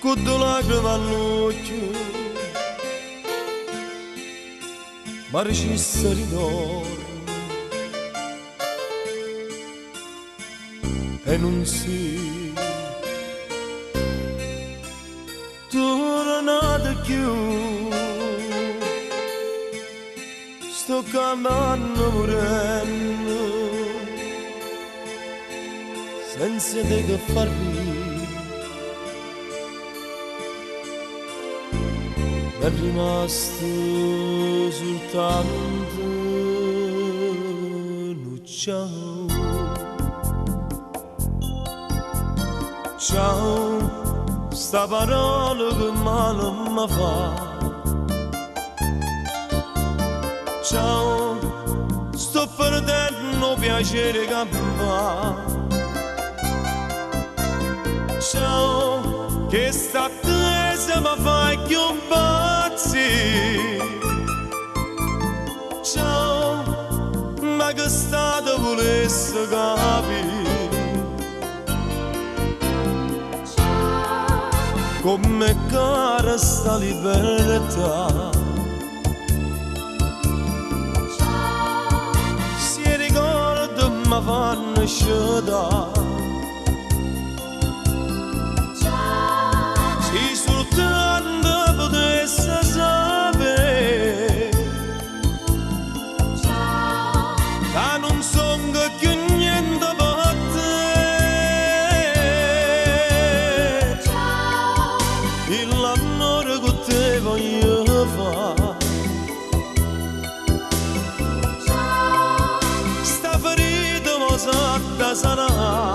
con due lacrime all'occhio, ma ci si ritorna e non si tornate più. Sto camminando morendo senza te che far ridere, è rimasto soltanto un ciao. Ciao, sta parola che male mi fa. Ciao, sto perdendo piacere che mi fa. Ciao, che sta attesa mi fa più impazzire. Ciao, ma che stato volesse capire. Come cara sta libertà. Si ricorda mi fanno sciodare. Se soltanto potesse sapere che non sono più niente per te. L'amore che te voglio fare. Sta ferita ma satta sarà.